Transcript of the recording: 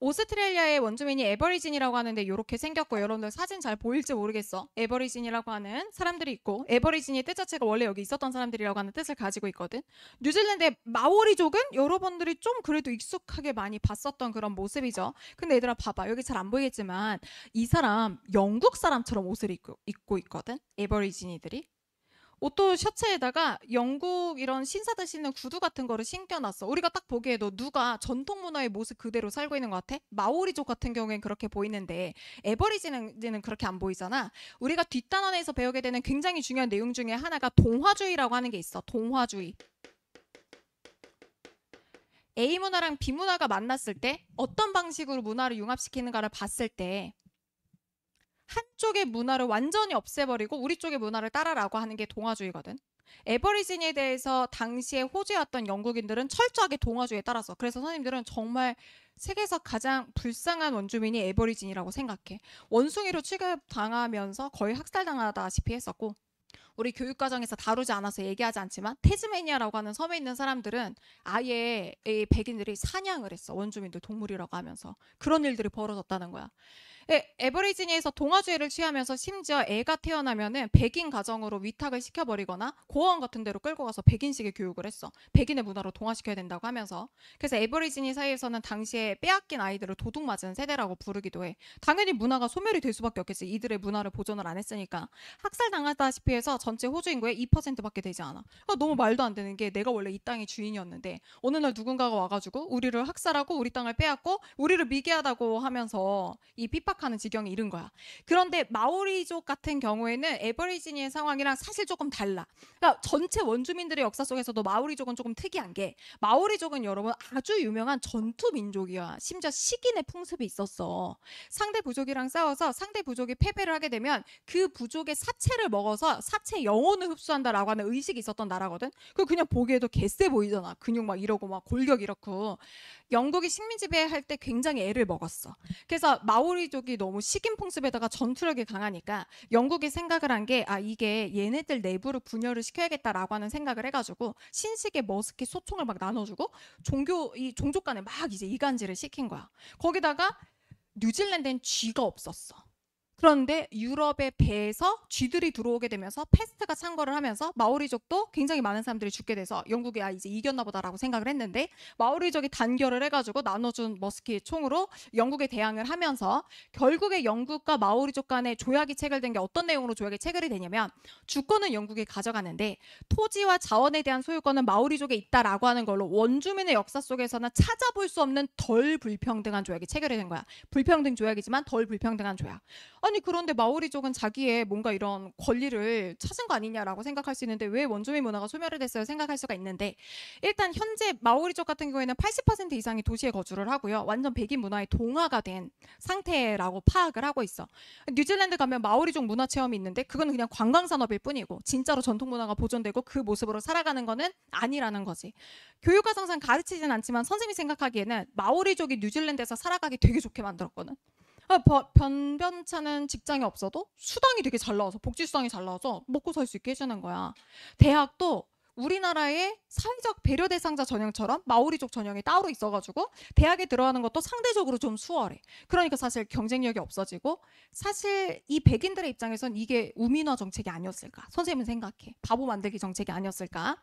오스트레일리아의 원주민이 에버리진이라고 하는데 이렇게 생겼고, 여러분들 사진 잘 보일지 모르겠어. 에버리진이라고 하는 사람들이 있고, 에버리진의 뜻 자체가 원래 여기 있었던 사람들이라고 하는 뜻을 가지고 있거든. 뉴질랜드의 마오리족은 여러분들이 좀 그래도 익숙하게 많이 봤었던 그런 모습이죠. 근데 얘들아 봐봐, 여기 잘 안 보이겠지만 이 사람 영국 사람처럼 옷을 입고 있거든, 에버리진이들이. 옷도 셔츠에다가 영국 이런 신사들 신는 구두 같은 거를 신겨놨어. 우리가 딱 보기에도 누가 전통 문화의 모습 그대로 살고 있는 것 같아? 마오리족 같은 경우엔 그렇게 보이는데 에버리지는 그렇게 안 보이잖아. 우리가 뒷단원에서 배우게 되는 굉장히 중요한 내용 중에 하나가 동화주의라고 하는 게 있어. 동화주의. A 문화랑 B 문화가 만났을 때 어떤 방식으로 문화를 융합시키는가를 봤을 때 한쪽의 문화를 완전히 없애버리고 우리 쪽의 문화를 따라라고 하는 게 동화주의거든. 에버리진에 대해서 당시에 호주에 왔던 영국인들은 철저하게 동화주의에 따라서, 그래서 선생님들은 정말 세계에서 가장 불쌍한 원주민이 에버리진이라고 생각해. 원숭이로 취급당하면서 거의 학살당하다시피 했었고, 우리 교육과정에서 다루지 않아서 얘기하지 않지만 태즈메니아라고 하는 섬에 있는 사람들은 아예 이 백인들이 사냥을 했어. 원주민들 동물이라고 하면서. 그런 일들이 벌어졌다는 거야. 에버리지니에서 동화주의를 취하면서 심지어 애가 태어나면은 백인 가정으로 위탁을 시켜버리거나 고아원 같은 데로 끌고 가서 백인식의 교육을 했어. 백인의 문화로 동화시켜야 된다고 하면서. 그래서 에버리지니 사이에서는 당시에 빼앗긴 아이들을 도둑맞은 세대라고 부르기도 해. 당연히 문화가 소멸이 될 수밖에 없겠지. 이들의 문화를 보존을 안 했으니까. 학살당하다시피 해서 전체 호주 인구의 2%밖에 되지 않아. 너무 말도 안 되는 게, 내가 원래 이 땅의 주인이었는데 어느 날 누군가가 와가지고 우리를 학살하고 우리 땅을 빼앗고 우리를 미개하다고 하면서 이 핍박하는 지경에 이른 거야. 그런데 마오리족 같은 경우에는 에버리지니의 상황이랑 사실 조금 달라. 그러니까 전체 원주민들의 역사 속에서도 마오리족은 조금 특이한 게, 마오리족은 여러분 아주 유명한 전투 민족이야. 심지어 식인의 풍습이 있었어. 상대 부족이랑 싸워서 상대 부족이 패배를 하게 되면 그 부족의 사체를 먹어서 사체 영혼을 흡수한다라고 하는 의식이 있었던 나라거든. 그 그냥 보기에도 개쎄 보이잖아. 근육 막 이러고 막 골격 이렇고. 영국이 식민 지배할 때 굉장히 애를 먹었어. 그래서 마오리족이 너무 식인 풍습에다가 전투력이 강하니까 영국이 생각을 한 게, 이게 얘네들 내부를 분열을 시켜야겠다라고 하는 생각을 해가지고 신식의 머스킷 소총을 막 나눠주고 이 종족 간에 막 이제 이간질을 시킨 거야. 거기다가 뉴질랜드엔 쥐가 없었어. 그런데 유럽의 배에서 쥐들이 들어오게 되면서 패스트가 창궐을 하면서 마오리족도 굉장히 많은 사람들이 죽게 돼서 영국이 이제 이겼나 보다라고 생각을 했는데, 마오리족이 단결을 해가지고 나눠준 머스킷 총으로 영국에 대항을 하면서 결국에 영국과 마오리족 간의 조약이 체결된 게 어떤 내용으로 조약이 체결이 되냐면, 주권은 영국이 가져가는데 토지와 자원에 대한 소유권은 마오리족에 있다라고 하는 걸로 원주민의 역사 속에서는 찾아볼 수 없는 덜 불평등한 조약이 체결이 된 거야. 불평등 조약이지만 덜 불평등한 조약. 아니 그런데 마오리족은 자기의 뭔가 이런 권리를 찾은 거 아니냐라고 생각할 수 있는데, 왜 원주민 문화가 소멸이 됐어요 생각할 수가 있는데, 일단 현재 마오리족 같은 경우에는 80% 이상이 도시에 거주를 하고요. 완전 백인 문화에 동화가 된 상태라고 파악을 하고 있어. 뉴질랜드 가면 마오리족 문화 체험이 있는데 그거는 그냥 관광산업일 뿐이고 진짜로 전통 문화가 보존되고 그 모습으로 살아가는 거는 아니라는 거지. 교육과정상 가르치진 않지만 선생님이 생각하기에는 마오리족이 뉴질랜드에서 살아가기 되게 좋게 만들었거든. 변변찮은 직장이 없어도 수당이 되게 잘 나와서, 복지수당이 잘 나와서 먹고 살 수 있게 해주는 거야. 대학도 우리나라의 사회적 배려 대상자 전형처럼 마오리족 전형이 따로 있어가지고 대학에 들어가는 것도 상대적으로 좀 수월해. 그러니까 사실 경쟁력이 없어지고, 사실 이 백인들의 입장에선 이게 우민화 정책이 아니었을까? 선생님은 생각해. 바보 만들기 정책이 아니었을까?